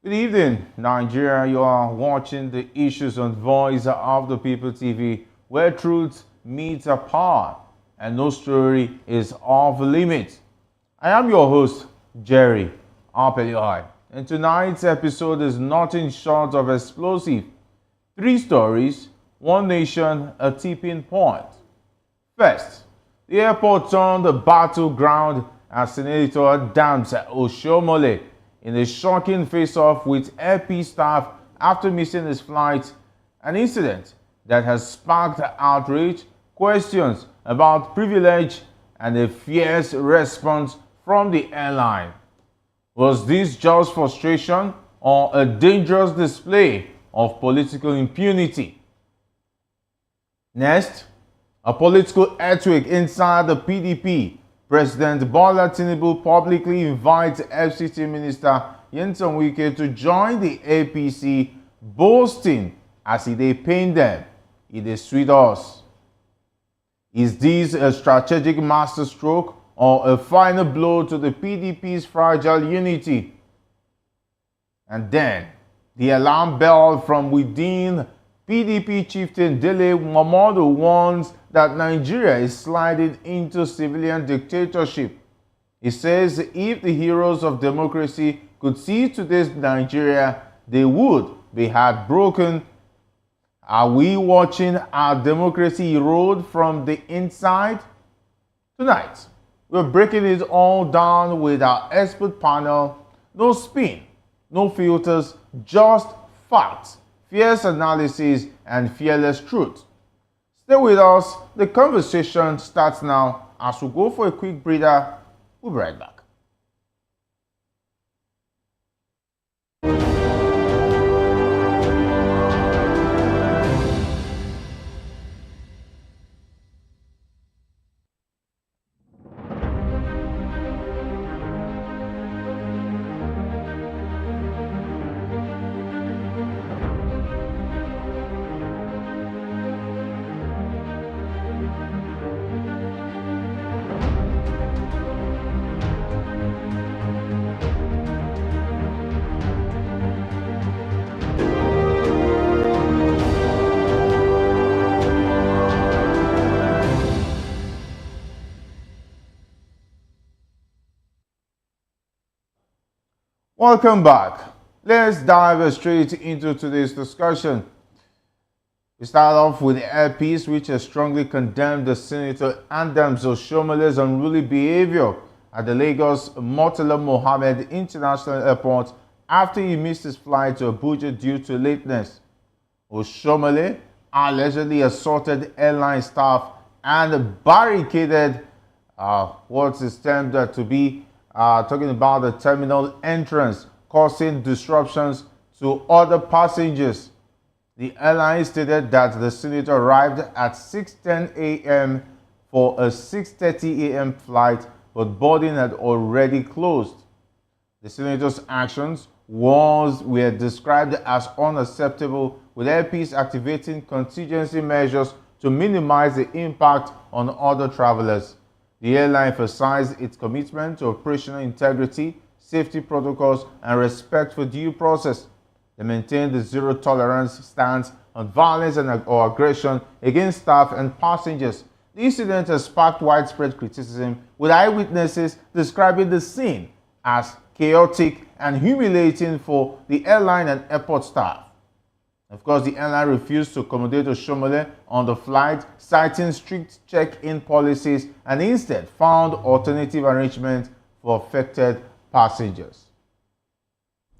Good evening, Nigeria. You are watching the Issues on Voice of the People TV, where truth meets power and no story is off limits. I am your host, Jerry Apeliohai, and tonight's episode is nothing short of explosive. Three stories, one nation, a tipping point. First, the airport turned a battleground as Senator Adams Oshomole in a shocking face-off with AP staff after missing his flight, an incident that has sparked outrage, questions about privilege, and a fierce response from the airline. Was this just frustration or a dangerous display of political impunity? Next, a political earthquake inside the PDP. President Bola Tinubu publicly invites FCT Minister Wike to join the APC, boasting as if they pain them, it is sweet us. Is this a strategic masterstroke or a final blow to the PDP's fragile unity? And then, the alarm bell from within. PDP chieftain Dele Momodu warns that Nigeria is sliding into civilian dictatorship. He says if the heroes of democracy could see today's Nigeria, they would be heartbroken. Are we watching our democracy erode from the inside? Tonight, we're breaking it all down with our expert panel. No spin, no filters, just facts, fierce analysis, and fearless truth. Stay with us. The conversation starts now. As we go for a quick breather, we'll be right back. Welcome back. Let's dive straight into today's discussion. We start off with the airpiece, which has strongly condemned the Senator Adams Oshomole's unruly behavior at the Lagos Murtala Mohammed International Airport after he missed his flight to Abuja due to lateness. Oshomole allegedly assaulted airline staff and barricaded what is termed to be talking about the terminal entrance, causing disruptions to other passengers. The airline stated that the senator arrived at 6:10 a.m. for a 6:30 a.m. flight, but boarding had already closed. The senator's actions were described as unacceptable, with airpeace activating contingency measures to minimize the impact on other travelers. The airline emphasized its commitment to operational integrity, safety protocols, and respect for due process. They maintained the zero-tolerance stance on violence or aggression against staff and passengers. The incident has sparked widespread criticism, with eyewitnesses describing the scene as chaotic and humiliating for the airline and airport staff. Of course, the airline refused to accommodate Oshomole on the flight, citing strict check-in policies, and instead found alternative arrangements for affected passengers.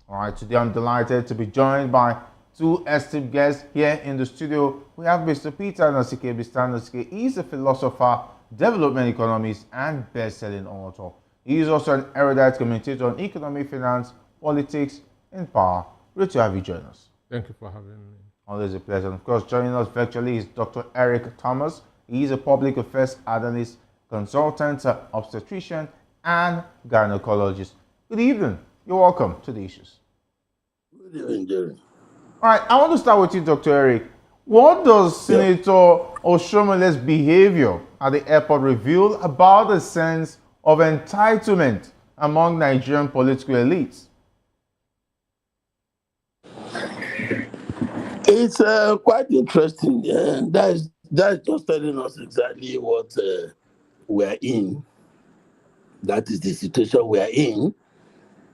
All right, today I'm delighted to be joined by two esteemed guests here in the studio. We have Mr. Peter Nasike. Mr. Nasike is a philosopher, development economist, and best-selling author. He is also an erudite commentator on economic, finance, politics, and power. Great to have you join us. Thank you for having me. Always a pleasure. And of course, joining us virtually is Dr. Eric Thomas. He is a public affairs analyst, consultant, obstetrician, and gynecologist. Good evening. You're welcome to the Issues. Good evening, Jerry. All right, I want to start with you, Dr. Eric. What does Senator Oshomole's behavior at the airport reveal about the sense of entitlement among Nigerian political elites? It's quite interesting. That's just telling us exactly what we're in. That is the situation we're in.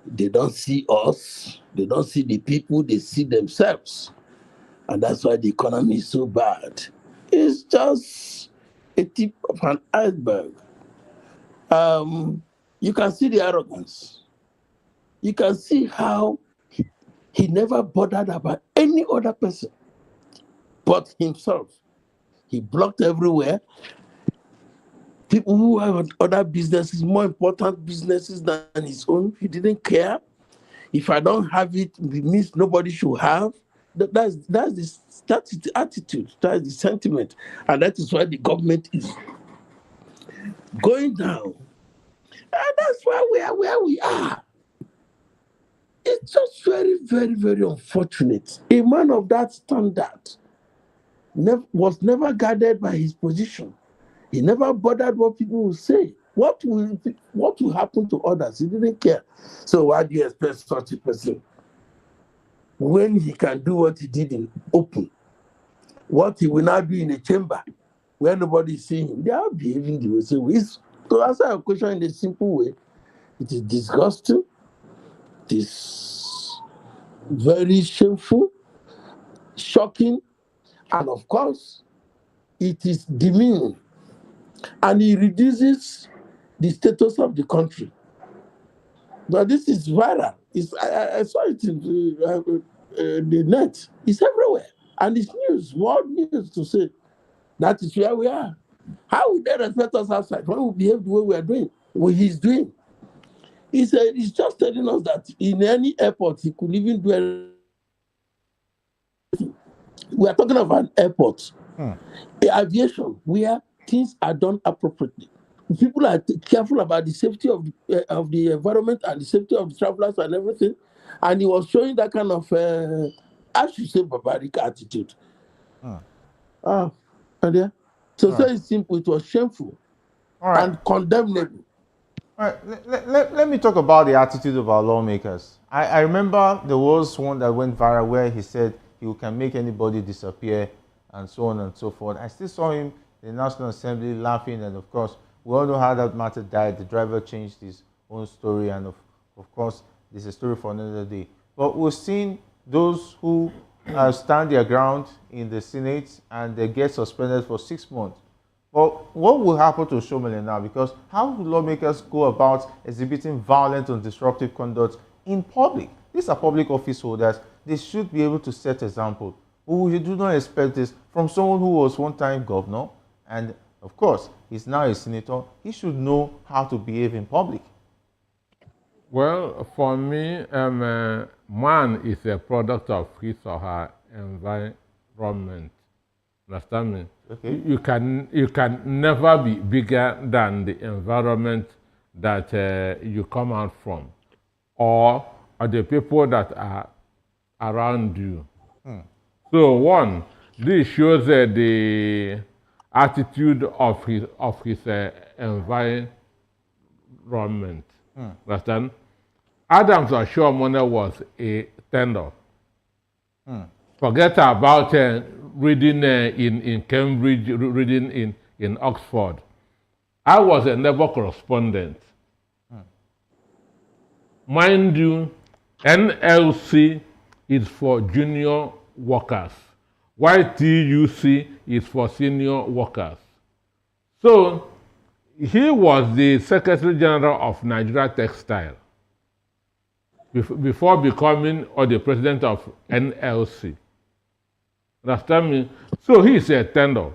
They don't see us. They don't see the people. They see themselves, and that's why the economy is so bad. It's just a tip of an iceberg. You can see the arrogance. You can see how he never bothered about any other person but himself. He blocked everywhere. People who have other businesses, more important businesses than his own, he didn't care. If I don't have it, it means nobody should have. That's the attitude, that's the sentiment. And that is why the government is going down. And that's why we are where we are. It's just very, very, very unfortunate. A man of that standard was never guarded by his position. He never bothered what people will say. What will happen to others? He didn't care. So why do you expect such a person when he can do what he did in open? What he will now do in a chamber where nobody is seeing him? They are behaving the same way. To answer your question in a simple way, it is disgusting. It is very shameful, shocking, and of course, it is demeaning. And it reduces the status of the country. But this is viral. I saw it in the net. It's everywhere. And it's news, world news to say that is where we are. How would they respect us outside when we behave the way we are doing, what he's doing? He's just telling us that in any airport, he could even do anything. We are talking about an airport, aviation, where things are done appropriately. People are careful about the safety of the environment and the safety of the travelers and everything. And he was showing that kind of, I should say, barbaric attitude. So it's simple, it was shameful and condemnable. All right, let me talk about the attitude of our lawmakers. I remember there was one that went viral where he said he can make anybody disappear and so on and so forth. I still saw him in the National Assembly laughing, and of course, we all know how that matter died. The driver changed his own story, and of course, this is a story for another day. But we've seen those who stand their ground in the Senate and they get suspended for 6 months. But what will happen to Shomele now? Because how do lawmakers go about exhibiting violent and disruptive conduct in public? These are public office holders. They should be able to set example. But we do not expect this from someone who was one time governor, and of course, he's now a senator. He should know how to behave in public. Well, for me, man is a product of his or her environment. Understand me? Okay. You can never be bigger than the environment that you come out from, or the people that are around you. So one, this shows the attitude of his environment. Understand? Adams Oshiomhole was a tender. Forget about reading in Cambridge, reading in Oxford. I was a naval correspondent. Mind you, NLC is for junior workers, while TUC is for senior workers. So he was the Secretary General of Nigeria Textile before becoming the president of NLC. Understand me? So he is a tender.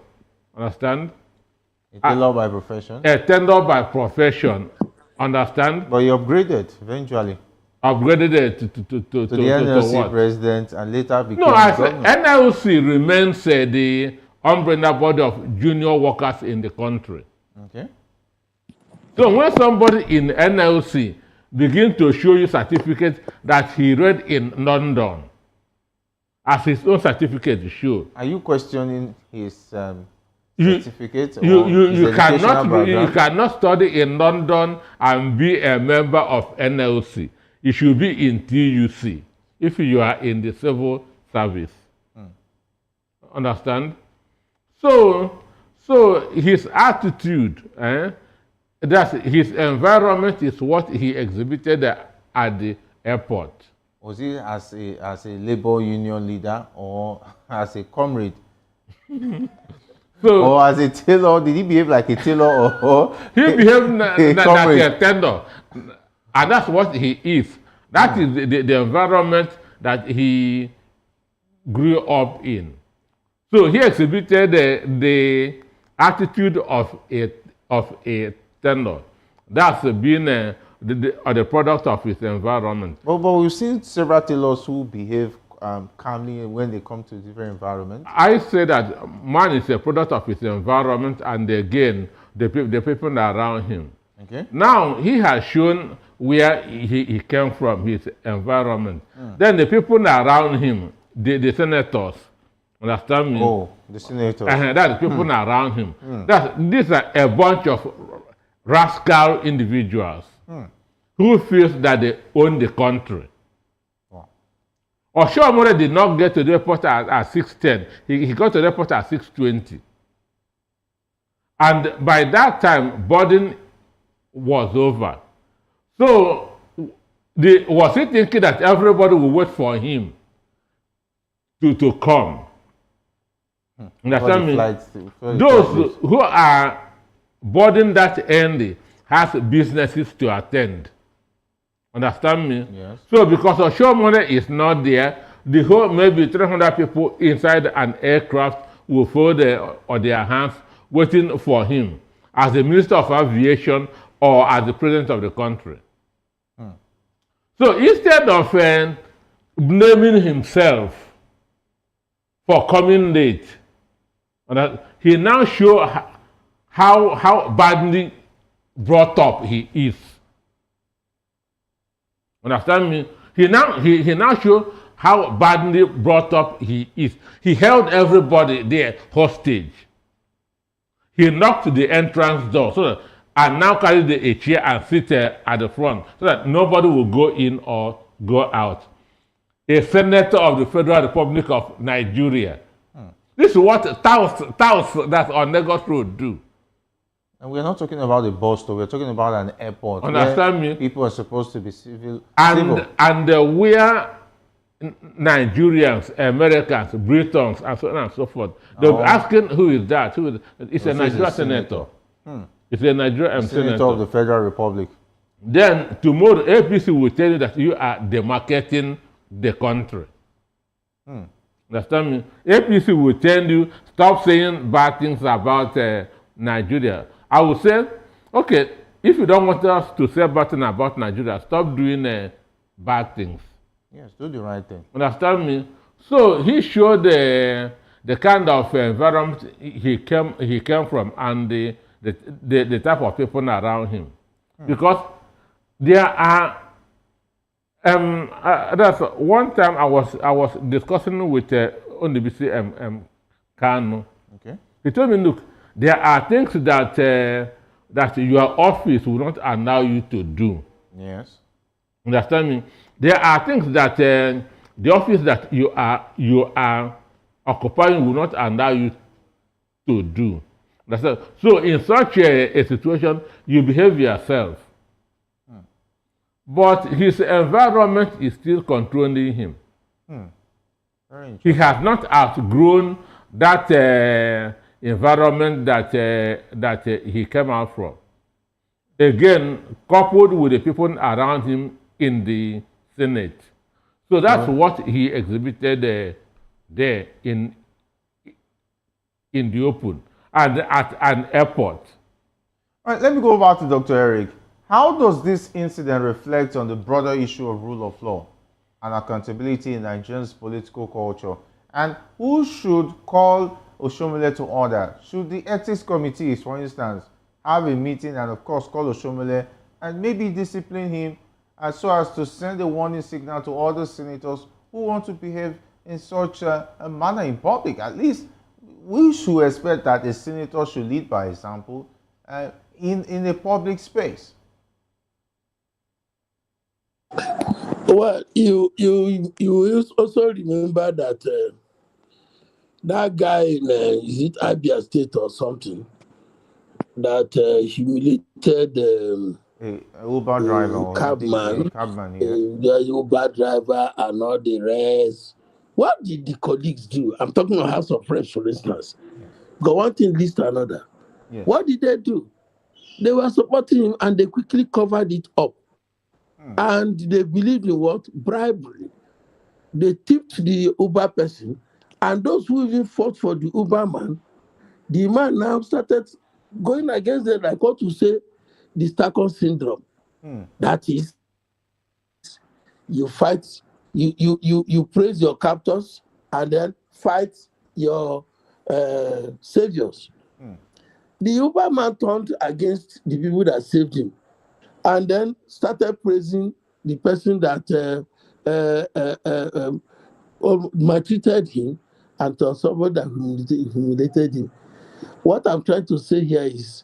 Understand? A tailor by profession. A tender by profession. Understand? But he upgraded eventually. Upgraded it to the NLC president and later became governor. NLC remains the umbrella body of junior workers in the country. Okay. So when somebody in NLC begins to show you certificates that he read in London, as his own certificate to show. Are you questioning his certificate or you cannot study in London and be a member of NLC. You should be in TUC if you are in the civil service. Understand? So his attitude, that his environment is what he exhibited at the airport. Was he as a labor union leader or as a comrade? So or as a tailor? Did he behave like a tailor or he behaved like comrade? a tender, and that's what he is. That is the environment that he grew up in. So he exhibited the attitude of a tender. That's been the product of his environment. But we've seen several tailors who behave calmly when they come to different environments. I say that man is a product of his environment, and again, the people around him. Okay. Now he has shown where he came from, his environment. Then the people around him, the senators, understand me? Oh, the senators. That's the people around him. These are a bunch of rascal individuals who feel that they own the country. Wow. Oshomole did not get to the airport at 6:10. He got to the airport at 6:20. And by that time, boarding was over. So, was he thinking that everybody would wait for him to come? Understand me? Those who are boarding that end has businesses to attend. Understand me? Yes. So because Oshomole is not there, the whole maybe 300 people inside an aircraft will fold on their hands waiting for him as the Minister of Aviation or as the President of the country. So instead of blaming himself for coming late, he now shows how badly brought up he is. Understand me? He now shows how badly brought up he is. He held everybody there hostage. He knocked the entrance door and now carried a chair and sit at the front so that nobody will go in or go out. A senator of the Federal Republic of Nigeria. This is what touts that on Lagos Road do. And we're not talking about a bus stop, we're talking about an airport. Understand me? People are supposed to be civil. And where Nigerians, Americans, Britons, and so on and so forth, they'll be asking who is that? It's a Nigerian senator. It's a Nigerian senator of the Federal Republic. Then tomorrow, APC will tell you that you are demarcating the country. Understand me? APC will tell you, stop saying bad things about Nigeria. I will say, okay, if you don't want us to say bad things about Nigeria, stop doing bad things. Yes, do the right thing. Understand me? So he showed the kind of environment he came from and the type of people around him. Because there are that's one time I was discussing with ONDBC Kanu. Okay. He told me, look, there are things that your office will not allow you to do. Yes. Understand me? There are things that the office that you are occupying will not allow you to do. Understand? So in such a situation, you behave yourself. But his environment is still controlling him. Very interesting. He has not outgrown that environment that he came out from. Again, coupled with the people around him in the Senate. So that's what he exhibited there in the open and at an airport. All right, let me go over to Dr. Eric. How does this incident reflect on the broader issue of rule of law and accountability in Nigeria's political culture? And who should call Oshomole to order? Should the ethics committees, for instance, have a meeting and, of course, call Oshomole and maybe discipline him so as to send a warning signal to other senators who want to behave in such a manner in public? At least we should expect that a senator should lead by example in a public space. Well, you also remember that That guy in is it Abia State or something that humiliated A Uber driver, or I think a cabman, cabman, yes. the Uber driver, and all the rest. What did the colleagues do? I'm talking about House of Reps, for instance. Yes. Got one thing leads to another. Yes. What did they do? They were supporting him and they quickly covered it up. Hmm. And they believed in what? Bribery. They tipped the Uber person, and those who even fought for the Uber man, the man now started going against them, like what you say, the Stockholm syndrome. Hmm. That is, you fight, you praise your captors and then fight your saviors. Hmm. The Uber man turned against the people that saved him and then started praising the person that maltreated him and to someone that humiliated him. What I'm trying to say here is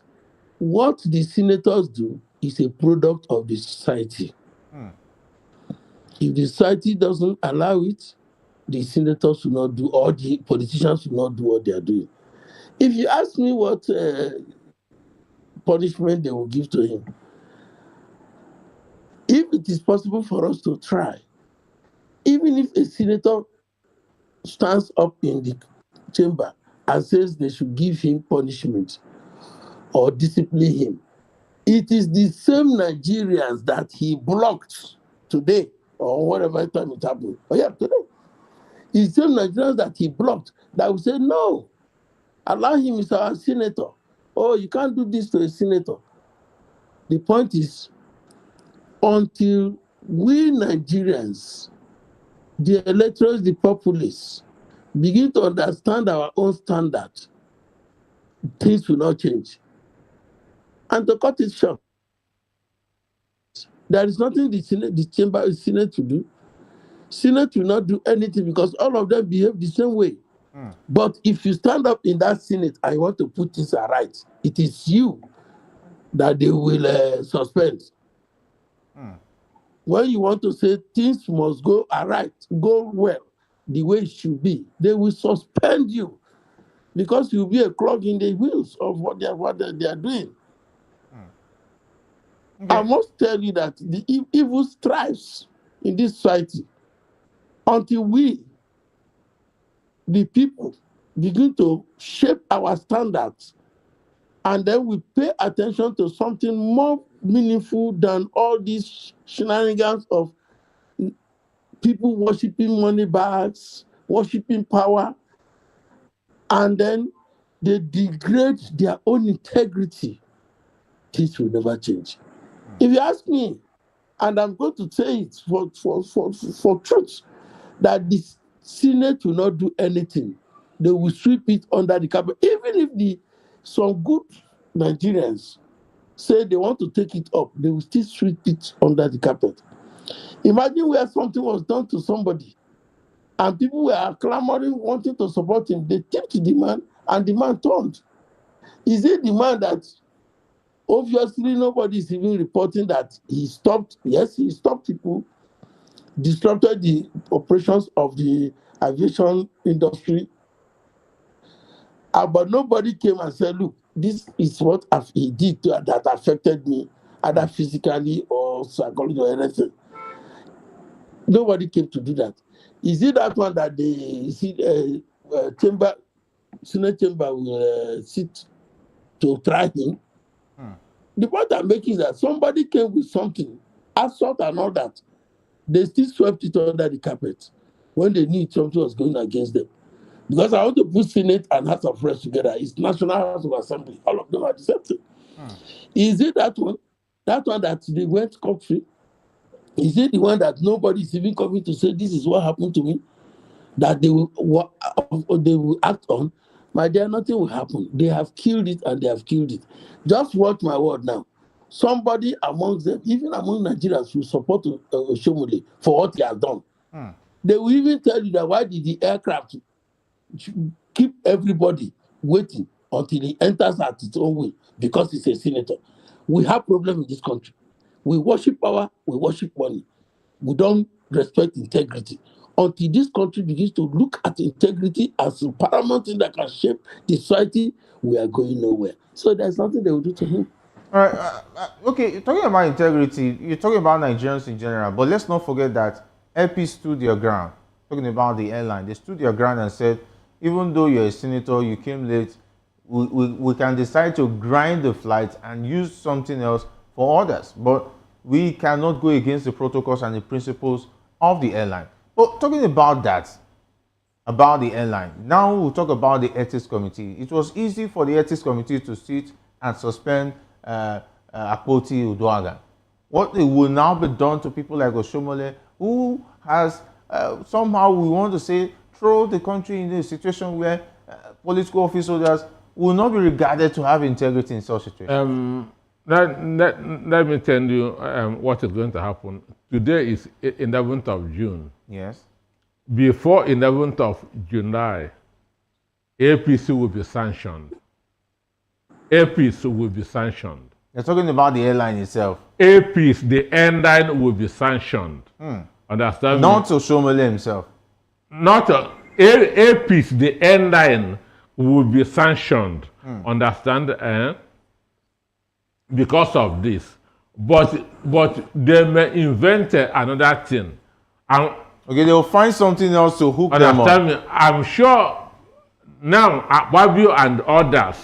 what the senators do is a product of the society. Hmm. If the society doesn't allow it, the senators will not do, or the politicians will not do what they are doing. If you ask me what punishment they will give to him, if it is possible for us to try, even if a senator stands up in the chamber and says they should give him punishment or discipline him, it is the same Nigerians that he blocked today or whatever time it happened. Oh, yeah, today. It's the same Nigerians that he blocked that will say, no, allow him, he's our senator. Oh, you can't do this to a senator. The point is, until we Nigerians, the electors, the populace, begin to understand our own standard, things will not change. And to cut it short, there is nothing the chamber, the Senate to do. Senate will not do anything because all of them behave the same way. Hmm. But if you stand up in that Senate and you want to put things right, it is you that they will suspend. Hmm. When you want to say things must go right, go well, the way it should be, they will suspend you because you'll be a clog in the wheels of what they are doing. I Okay. must tell you that the evil strives in this society until we, the people, begin to shape our standards and then we pay attention to something more meaningful than all these shenanigans of people worshiping money bags, worshiping power, and then they degrade their own integrity. This will never change. If you ask me, and I'm going to say it for truth, that the Senate will not do anything. They will sweep it under the carpet. Even if some good Nigerians say they want to take it up, they will still sweep it under the carpet. Imagine where something was done to somebody and people were clamoring, wanting to support him. They tipped the man and the man turned. Is it the man that obviously nobody is even reporting that he stopped? Yes, he stopped people, disrupted the operations of the aviation industry. But nobody came and said, look, this is what he did that affected me, either physically or psychologically or anything. Nobody came to do that. Is it that one that chamber, Senate chamber will sit to try him? Hmm. The point I'm making is that somebody came with something, assault and all that. They still swept it under the carpet when they knew something was going against them. Because I want to put Senate and House of Reps together. It's National House of Assembly. All of them are the same thing. Hmm. Is it that one? That one that they went scot-free? Is it the one that nobody is even coming to say this is what happened to me? That they will act on? My dear, nothing will happen. They have killed it and they have killed it. Just watch my word now. Somebody amongst them, even among Nigerians, will support Oshomole for what he has done. Hmm. They will even tell you that why did the aircraft keep everybody waiting until he enters at its own way because he's a senator. We have problem in this country. We worship power, we worship money. We don't respect integrity. until this country begins to look at integrity as a paramount thing that can shape the society, we are going nowhere. So there's nothing they will do to him. All right. Okay, you're talking about integrity. You're talking about Nigerians in general, but let's not forget that LP stood their ground. Talking about the airline, they stood their ground and said, even though you're a senator, you came late, we can decide to grind the flight and use something else for others. But we cannot go against the protocols and the principles of the airline. But talking about that, about the airline, now we'll talk about the ethics committee. It was easy for the ethics committee to sit and suspend Akpoti Uduaghan. What will now be done to people like Oshomole, who has somehow, we want to say, throw the country in a situation where political office holders will not be regarded to have integrity in such a situation? Let me tell you what is going to happen. Today is 11th of June. Yes. Before 11th of July, APC will be sanctioned. APC will be sanctioned. You're talking about the airline itself. APC, the airline, will be sanctioned. Understand? Not Oshomole himself. Not APC, the airline, will be sanctioned. Understand? Because of this. But they may invent another thing. Okay, they'll find something else to hook them up. I'm sure now Akpabio and others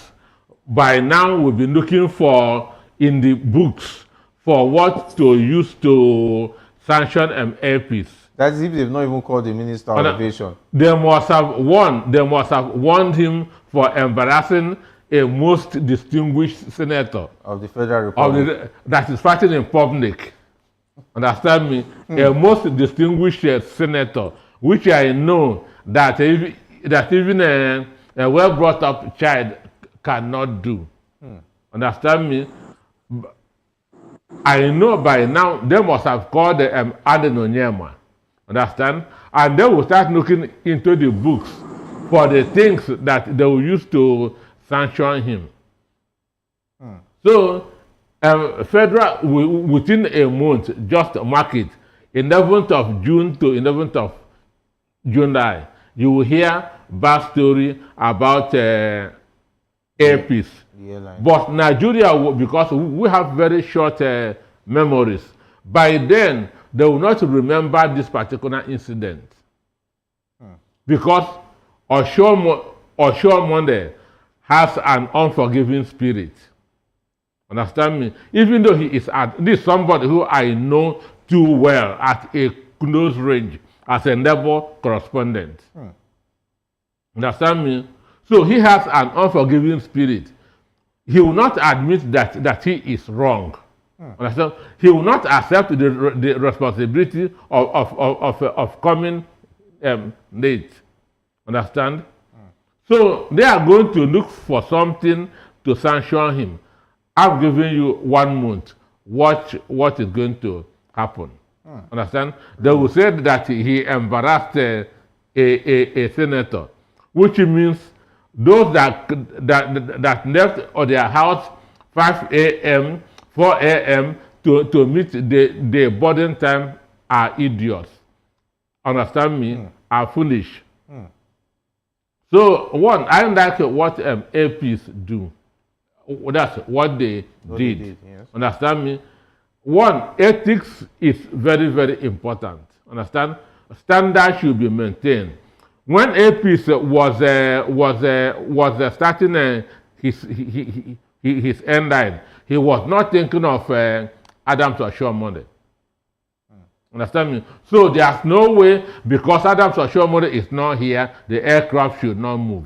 by now will be looking for in the books for what to use to sanction APs. That's if they've not even called the Minister of Aviation. They must have warned him for embarrassing a most distinguished senator of the Federal Republic that is fighting in public. Understand me? A most distinguished senator, which I know that even a well brought up child cannot do. Understand me? I know by now they must have called Aden Onyema. Understand? And they will start looking into the books for the things that they will use to sanction him. So, federal, within a month, just mark it, 11th of June to 11th of July, you will hear bad story about APs. But Nigeria, because we have very short memories, by then they will not remember this particular incident. Because Oshomole has an unforgiving spirit. Understand me? Even though he is this somebody who I know too well at a close range as a neighbor correspondent. Understand me? So he has an unforgiving spirit. He will not admit that he is wrong. Understand? He will not accept the responsibility of coming late. Understand? So they are going to look for something to sanction him. I've given you 1 month. Watch what is going to happen. Understand? They will say that he embarrassed a senator, which means those that left of their house 5 a.m., 4 a.m. to meet the boarding time are idiots. Understand me? Are foolish. So one, I like what APs do. That's what they did. Yes. Understand me? One, ethics is very, very important. Understand? Standards should be maintained. When APs was starting his airline, he was not thinking of Adams Oshomole. Understand me? So there's no way, because Adams Oshomole is not here, the aircraft should not move.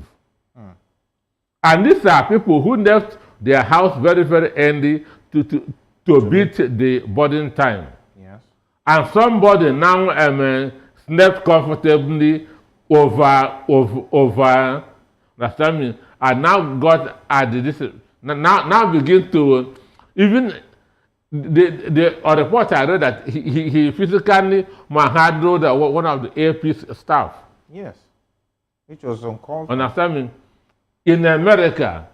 And these are people who left their house very, very early to beat the boarding time. Yes. And somebody now slept comfortably over understand me, and now got at this now begin to even the report I read that he physically manhandled one of the AP's staff. Yes. Which was uncalled for. Understand me? In America,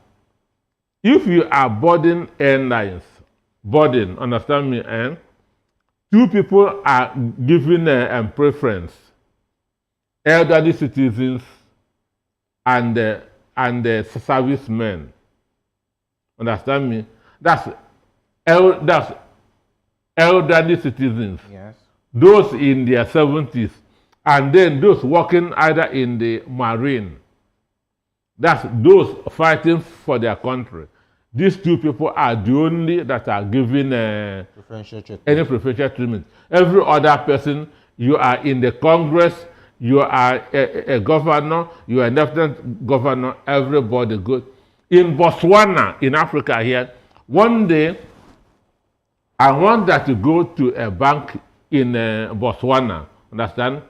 if you are boarding airlines, understand me, 2 people are given preference. elderly citizens and servicemen. Understand me? That's elderly citizens, Yes. those in their 70s, and then those working either in the marine. That's those fighting for their country. These two people are the only that are given Preferential treatment. any preferential treatment. Every other person, you are in the Congress, you are a governor, you are a lieutenant governor, everybody good. In Botswana, in Africa here, one day I want that to go to a bank in Botswana. Understand?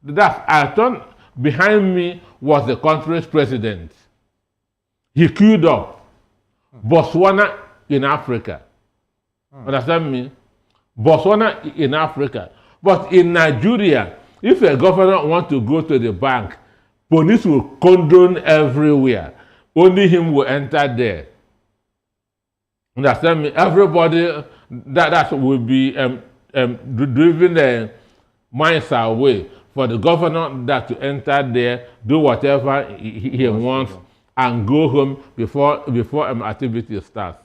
That I thought behind me was the country's president. He queued up. Botswana in Africa. Understand me? Botswana in Africa. But in Nigeria, if a governor wants to go to the bank, police will condone everywhere. Only him will enter there. Understand me? Everybody that will be driven the minds away for the governor that to enter there, do whatever he wants, and go home before activity starts.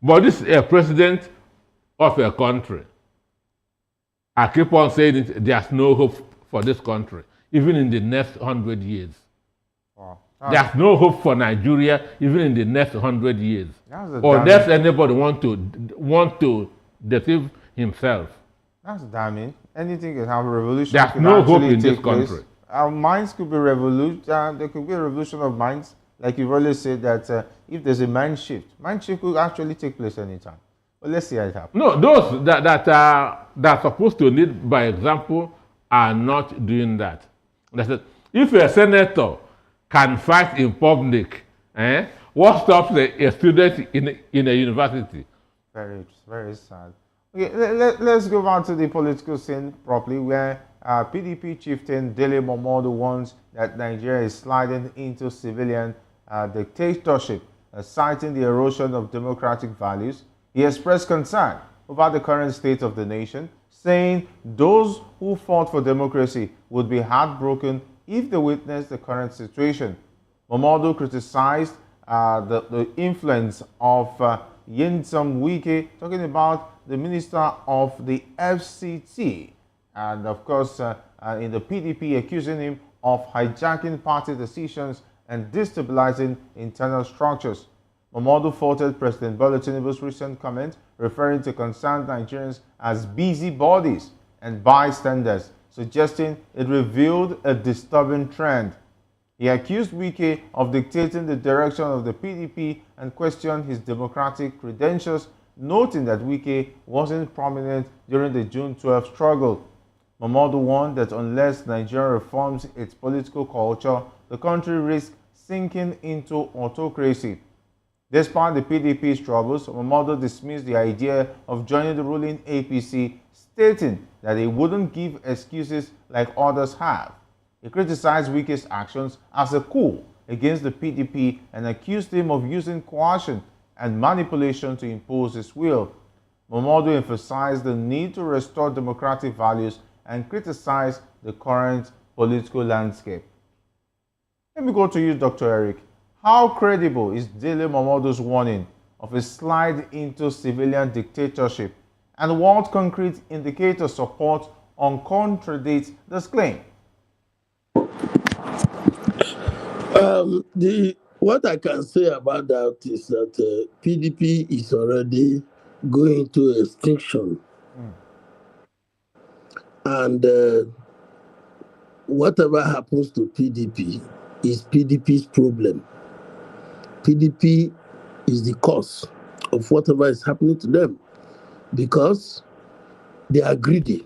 But this is a president of a country. I keep on saying it, there's no hope for this country, even in the next 100 years. Wow. There's no hope for Nigeria, even in the next 100 years. Or does anybody want to deceive himself? That's damning. Anything can have a revolution. There's no hope in this country. Our minds could be revolution. There could be a revolution of minds. Like you've always said that if there's a mind shift could actually take place anytime. But let's see how it happens. No, those that are supposed to lead by example are not doing that. That's it. If a senator can fight in public, what stops a student in a university? Very, very sad. Okay, let's go back to the political scene properly, where PDP chieftain Dele Momodu warns that Nigeria is sliding into civilian dictatorship, citing the erosion of democratic values. He expressed concern over the current state of the nation, saying those who fought for democracy would be heartbroken if they witnessed the current situation. Momodu criticized the influence of Nyesom Wike, talking about the minister of the FCT, and of course in the PDP, accusing him of hijacking party decisions and destabilizing internal structures. Momodu faulted President Bola Tinubu's recent comment, referring to concerned Nigerians as busybodies and bystanders, suggesting it revealed a disturbing trend. He accused Wike of dictating the direction of the PDP and questioned his democratic credentials, noting that Wike wasn't prominent during the June 12 struggle. Momodu warned that unless Nigeria reforms its political culture, the country risks sinking into autocracy. Despite the PDP's troubles, Momodu dismissed the idea of joining the ruling APC, stating that he wouldn't give excuses like others have. He criticized Wike's actions as a coup against the PDP and accused him of using coercion and manipulation to impose his will. Momodu emphasized the need to restore democratic values and criticized the current political landscape. Let me go to you, Dr. Eric. How credible is Dele Momodu's warning of a slide into civilian dictatorship, and what concrete indicators support or contradict this claim? What I can say about that is that PDP is already going into extinction. And whatever happens to PDP is PDP's problem. PDP is the cause of whatever is happening to them because they are greedy.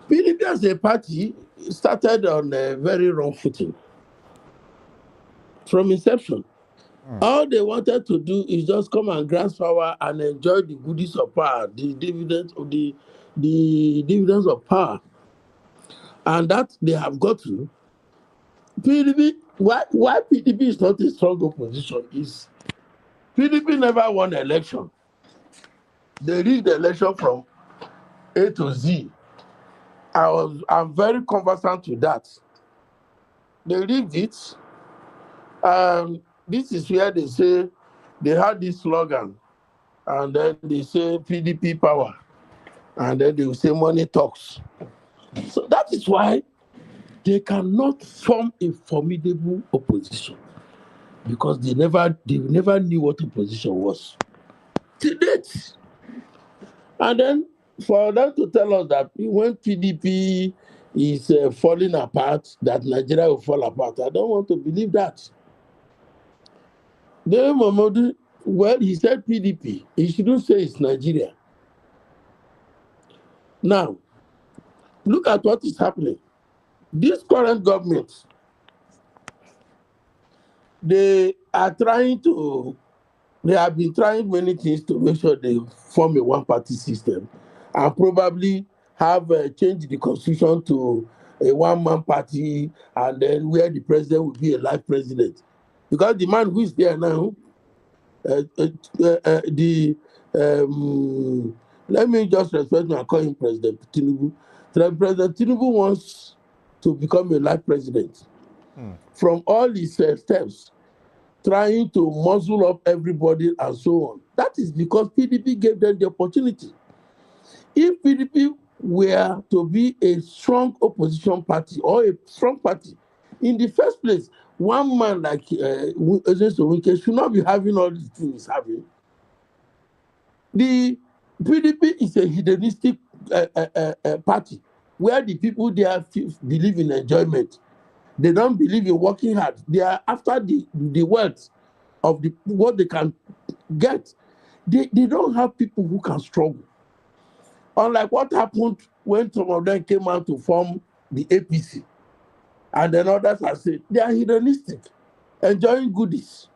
PDP as a party started on a very wrong footing from inception. All they wanted to do is just come and grasp power and enjoy the goodies of power, the dividends of the dividends of power, and that they have got to. PDP, why PDP is not a strong opposition is PDP never won an election. They rigged the election from A to Z. I'm very conversant with that. They read it. This is where they say they had this slogan, and then they say PDP power, and then they will say money talks. So that is why they cannot form a formidable opposition, because they never knew what opposition was to date. And then for them to tell us that when PDP is falling apart, that Nigeria will fall apart, I don't want to believe that. Dele Momodu, well, he said PDP. He shouldn't say it's Nigeria. Now, look at what is happening. This current government, they are trying to, they have been trying many things to make sure they form a one-party system, and probably have changed the constitution to a one-man party, and then where the president will be a life president. Because the man who is there now, the let me just respect and call him President Tinubu. President Tinubu wants to become a life president. From all his steps, trying to muzzle up everybody and so on. That is because PDP gave them the opportunity. If PDP were to be a strong opposition party or a strong party, in the first place, one man like Wike should not be having all these things he's having. The PDP is a hedonistic party where the people there believe in enjoyment. They don't believe in working hard. They are after the wealth of what they can get. They don't have people who can struggle. Unlike what happened when some of them came out to form the APC, and then others are saying they are hedonistic, enjoying goodies.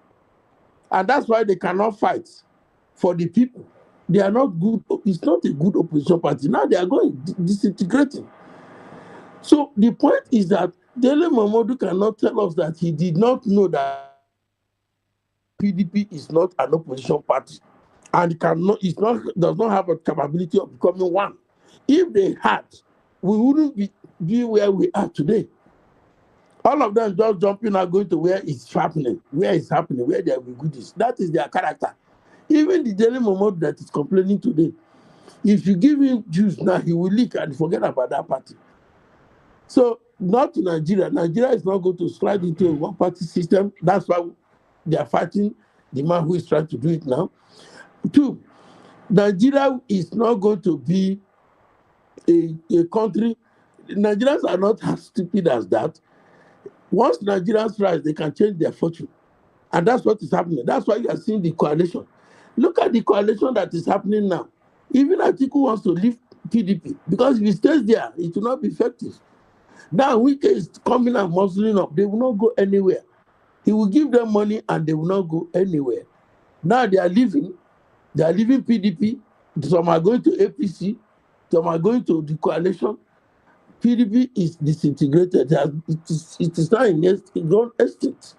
And that's why they cannot fight for the people. They are not good. It's not a good opposition party. Now they are going disintegrating. So the point is that Dele Momodu cannot tell us that he did not know that PDP is not an opposition party, and does not have a capability of becoming one. If they had, we wouldn't be where we are today. All of them just jumping out, going to where it's happening, where there will be goodies. That is their character. Even the Dele Momodu that is complaining today, if you give him juice now, he will leak and forget about that party. So, not to Nigeria. Nigeria is not going to slide into a one-party system. That's why they are fighting the man who is trying to do it now. Two, Nigeria is not going to be a country. Nigerians are not as stupid as that. Once Nigerians rise, they can change their fortune. And that's what is happening. That's why you are seeing the coalition. Look at the coalition that is happening now. Even Atiku wants to leave PDP, because if he stays there, it will not be effective. Now Wike is coming and muscling up. They will not go anywhere. He will give them money and they will not go anywhere. Now they are leaving PDP. Some are going to APC. Some are going to the coalition. PDP is disintegrated. It is now in gone extinct.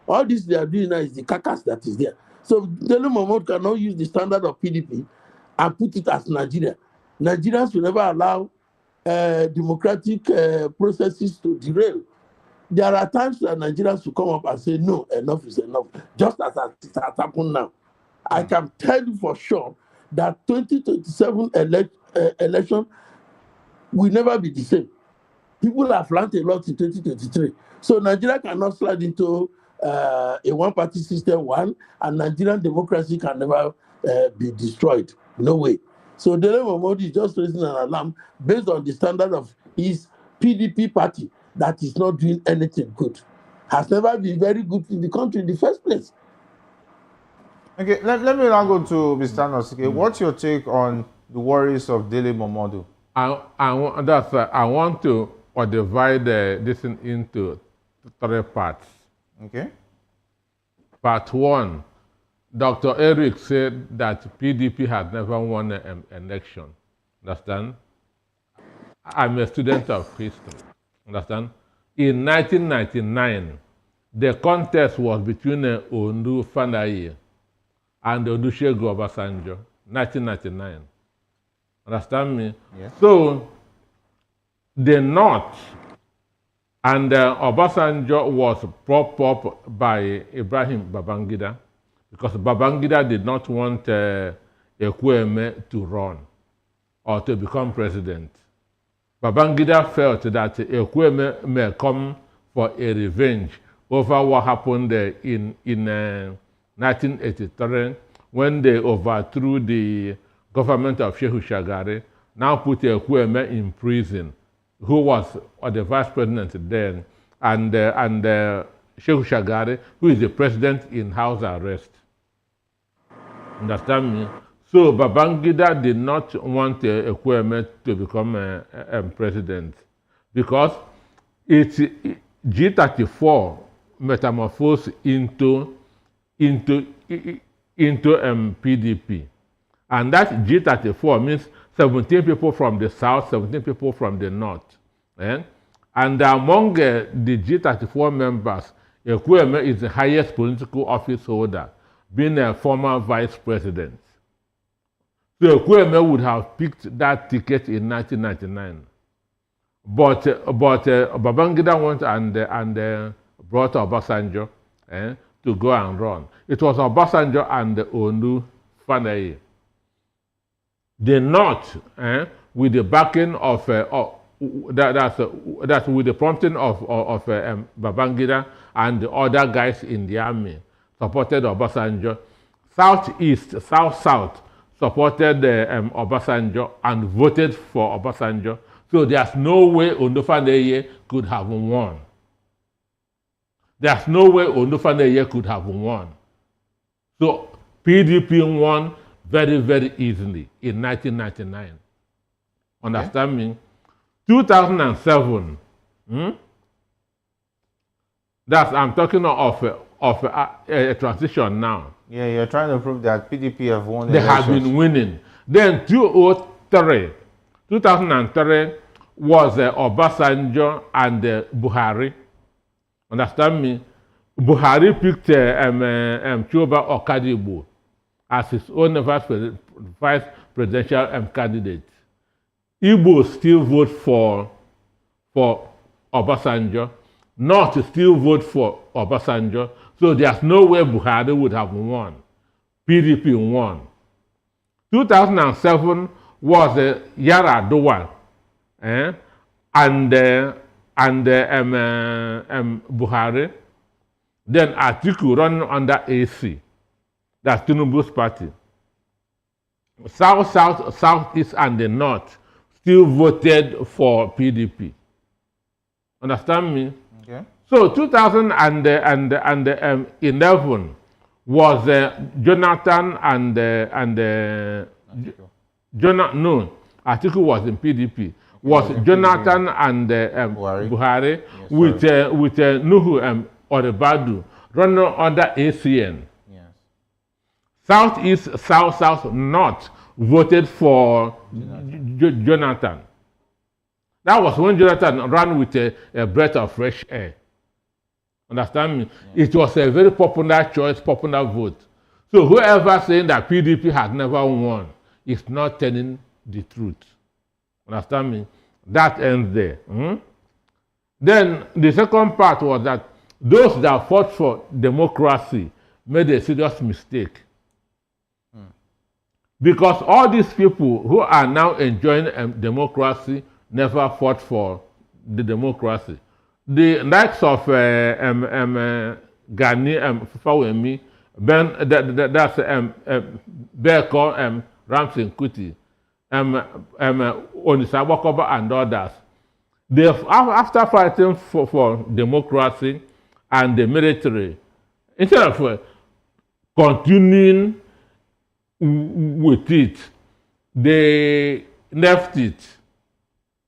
All this they are doing now is the carcass that is there. So Dele Momodu cannot use the standard of PDP and put it as Nigeria. Nigerians will never allow democratic processes to derail. There are times that Nigerians will come up and say, no, enough is enough, just as it has happened now. I can tell you for sure that 2027 election will never be the same. People have learned a lot in 2023. So Nigeria cannot slide into a one-party system, and Nigerian democracy can never be destroyed. No way. So Dele Momodu is just raising an alarm based on the standard of his PDP party that is not doing anything good. Has never been very good in the country in the first place. Okay, let me now go to Mr. Nosike. What's your take on the worries of Dele Momodu? I want to divide this into three parts. Okay. Part one, Dr. Eric said that PDP had never won an election. Understand? I'm a student of history. Understand? In 1999, the contest was between Ondu Fanaye and Olusegun Obasanjo. 1999. Understand me? Yes. So, the North, and Obasanjo was propped up by Ibrahim Babangida because Babangida did not want Ekwueme to run or to become president. Babangida felt that Ekwueme may come for a revenge over what happened in 1983 when they overthrew the government of Shehu Shagari, now put Ekwueme in prison, who was the vice president then, and Shehu Shagari, who is the president in house arrest. Understand me? So Babangida did not want Ekwueme to become president because it's G34 metamorphosed into PDP. And that G34 means 17 people from the south, 17 people from the north. And among the G34 members, Ekwueme is the highest political office holder, being a former vice president. So Ekwueme would have picked that ticket in 1999. But Babangida went and brought Obasanjo to go and run. It was Obasanjo and Onu Fanaye. The North, with the backing of that's with the prompting of Babangida and the other guys in the army, supported Obasanjo. Southeast, South supported Obasanjo and voted for Obasanjo. So there's no way Onu could have won. There's no way Onu could have won. So PDP won very, very easily in 1999. Understand me? 2007. I'm talking of a transition now. Yeah, you're trying to prove that PDP have won. They have been winning. Then 2003 was Obasanjo and Buhari. Understand me? Buhari picked Chuba Okadibo as his own vice presidential candidate. Igbo still vote for Obasanjo, North still vote for Obasanjo, so there's no way Buhari would have won. PDP won. 2007 was Yaradua and Buhari. Then Atiku running under AC. That's Tinubu's party. South, Southeast, and the North still voted for PDP. Understand me? Okay. So 2011 was Jonathan and Atiku was in PDP. Was Jonathan PDP. And Buhari yes, with Nuhu Orebadu running under ACN. Yes. Southeast, South, North voted for Jonathan. That was when Jonathan ran with a breath of fresh air. Understand me? Yeah. It was a very popular choice, popular vote. So whoever saying that PDP has never won is not telling the truth. Understand me? That ends there. Then the second part was that those that fought for democracy made a serious mistake. Because all these people who are now enjoying democracy never fought for the democracy. The likes of Gani Fawemi, that's Beko Ramsey Kuti, Onisawakoba and others. They after fighting for democracy and the military, instead of continuing with it, they left it.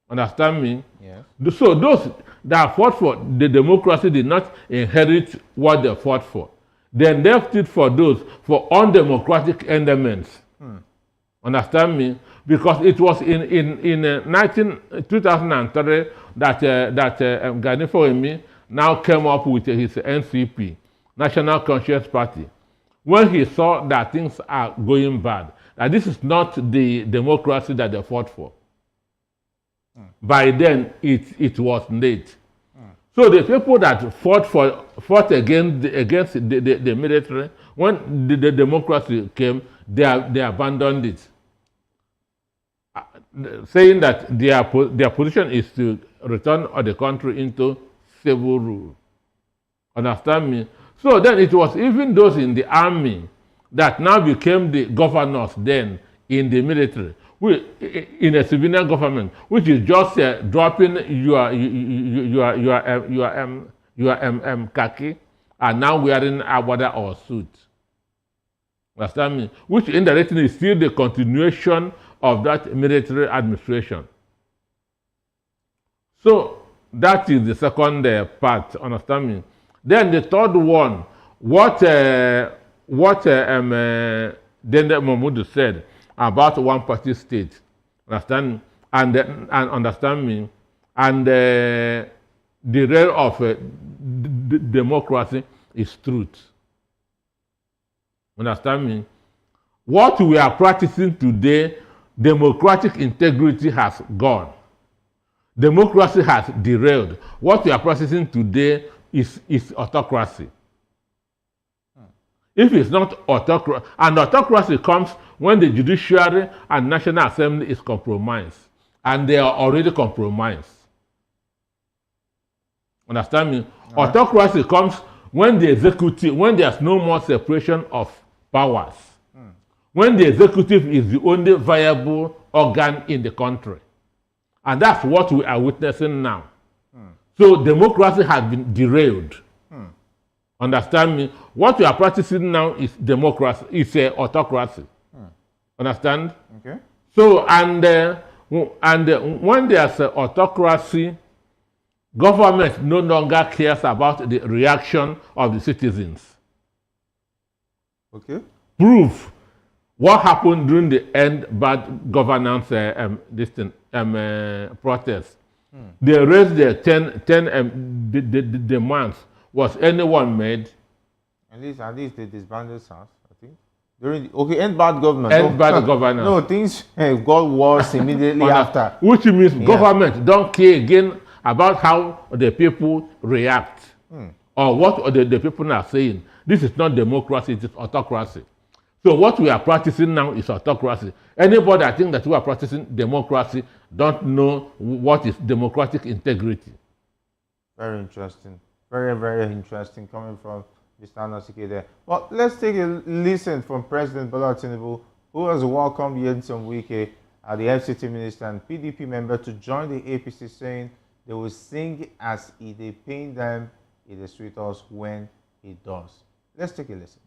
Understand me? Yes. So those that fought for the democracy did not inherit what they fought for. They left it for those for undemocratic elements. Understand me? Because it was in 2003 that Gani Fawemi now came up with his NCP, National Conscious Party, when he saw that things are going bad, that this is not the democracy that they fought for. By then, it was late. So the people that fought against the military, when the democracy came, they abandoned it, saying that their position is to return the country into civil rule. Understand me? So then it was even those in the army that now became the governors then in the military, in a civilian government, which is just dropping your khaki and now wearing a border or suit. Understand me? Which indirectly is still the continuation of that military administration. So that is the second part. Understand me? Then the third one, what Dele Momodu said about one party state, understand, and understand me, and the role of democracy is truth. Understand me? What we are practicing today, democratic integrity has gone. Democracy has derailed. What we are practicing today is autocracy. If it's not autocracy, and autocracy comes when the judiciary and National Assembly is compromised, and they are already compromised. Understand me? Autocracy comes when the executive, when there's no more separation of powers, when the executive is the only viable organ in the country. And that's what we are witnessing now. So democracy has been derailed. Understand me? What we are practicing now is democracy, it's autocracy. Understand? Okay. So, and when there's autocracy, government no longer cares about the reaction of the citizens. Okay. Proof what happened during the end bad governance protest. They raised their 10 demands. Was anyone made? At least they disbanded SARS, I think. End bad government. End bad governance. No, things got worse immediately after. Which means government don't care again about how the people react or what the people are saying. This is not democracy, it is autocracy. So what we are practicing now is autocracy. Anybody that thinks that we are practicing democracy don't know what is democratic integrity. Very interesting. Very, very interesting coming from Mr. Anosike there. Well, let's take a listen from President Bola Tinubu, who has welcomed Nyesom Wike, the FCT minister and PDP member, to join the APC, saying they will sing as if they pain them, it is sweet us when it does. Let's take a listen.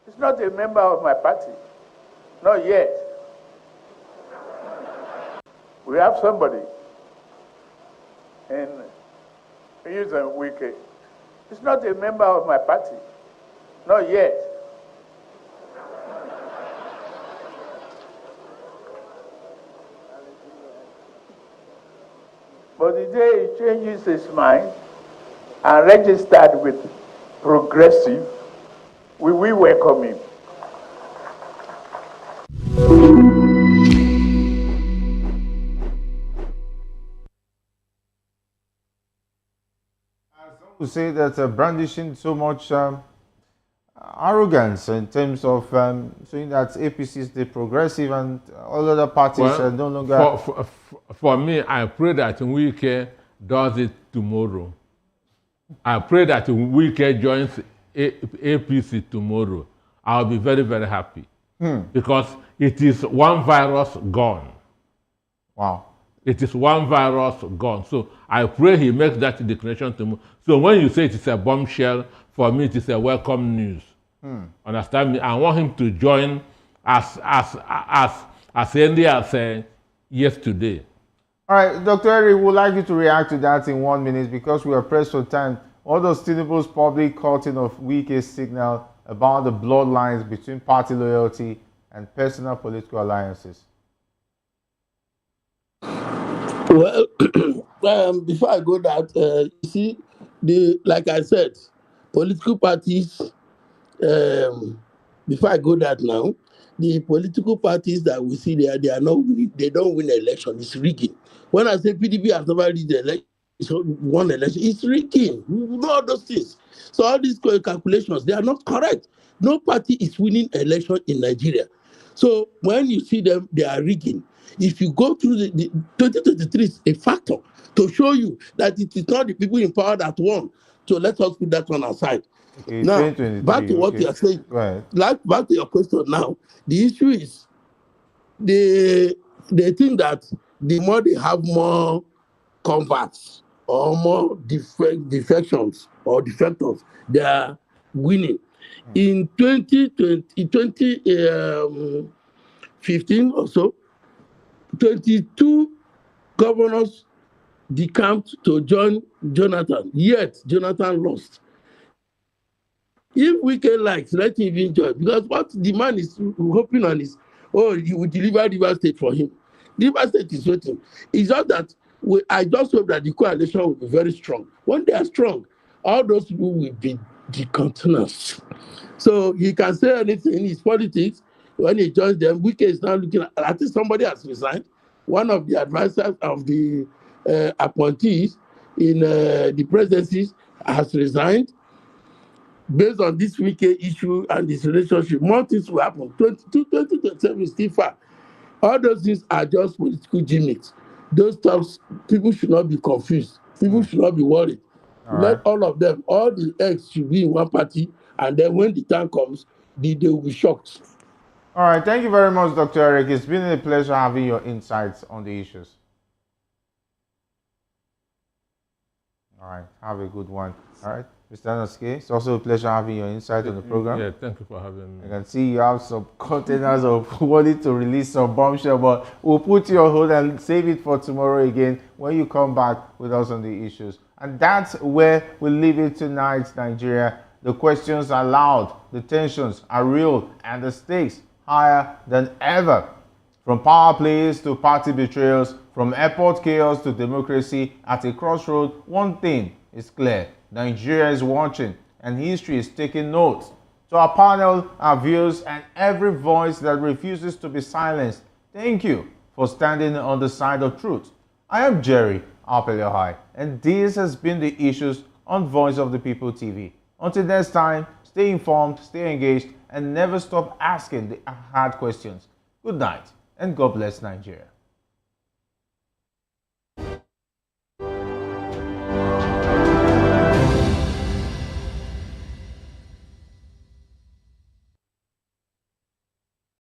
He's not a member of my party. Not yet. We have somebody in Nyesom Wike. He's not a member of my party. Not yet. But the day he changes his mind and registered with Progressive, we will welcome him. Some would say that brandishing so much arrogance in terms of saying that APC is the progressive and all other parties are no longer. For me, I pray that Wike does it tomorrow. I pray that Wike joins APC tomorrow. I'll be very, very happy. Because it is one virus gone. Wow. It is one virus gone. So I pray he makes that declaration tomorrow. So when you say it is a bombshell, for me it is a welcome news. Understand me? I want him to join as early as yesterday. All right, Dr. Eric, would like you to react to that in 1 minute because we are pressed for time. All those Tinubu's public cutting of Wike's signal about the bloodlines between party loyalty and personal political alliances. Well, Before I go that, you see, like I said, political parties. Um, Before I go that now, the political parties that we see there, they are not winning. They don't win election. It's rigging. When I say PDP has never reached the election, won election, it's rigging. We know all those things. So all these calculations, they are not correct. No party is winning election in Nigeria. So when you see them, they are rigging. If you go through the 2023 is a factor to show you that it is not the people in power that won. So let us put that one aside. Okay, Now, back 2023. to what you Okay, are saying. go ahead. Like back to your question now. The issue is they think that the more they have more converts or more defections or defectors, they are winning. In 2015 or so, 22 governors decamped to join Jonathan, yet Jonathan lost. If Wike likes, let him even join. Because what the man is hoping on is, oh, you will deliver River State for him. River State is waiting. It's just that I just hope that the coalition will be very strong. When they are strong, all those people will be discontinuous. So he can say anything in his politics. When he joins them, Wike is now looking at, I think somebody has resigned. One of the advisors of the appointees in the presidencies has resigned. Based on this Wike issue and this relationship, more things will happen. 2027 is still far. All those things are just political gimmicks. Those stuffs, people should not be confused. People should not be worried. All Let right. all of them, all the eggs should be in one party, and then when the time comes, they will be shocked. All right. Thank you very much, Dr. Eric. It's been a pleasure having your insights on the issues. All right. Have a good one. All right. Mr. Anaske, it's also a pleasure having your insight on the program. Yeah, thank you for having I me. can see you have some containers of wanting to release some bombshell, but we'll put you on hold and save it for tomorrow again when you come back with us on the issues. And that's where we leave it tonight, Nigeria. The questions are loud, the tensions are real, and the stakes higher than ever. From power plays to party betrayals, from airport chaos to democracy at a crossroad, one thing is clear. Nigeria is watching and history is taking note. To our panel, our viewers, and every voice that refuses to be silenced, thank you for standing on the side of truth. I am Jerry Apeliohai, and this has been the issues on Voice of the People TV. Until next time, stay informed, stay engaged, and never stop asking the hard questions. Good night, and God bless Nigeria.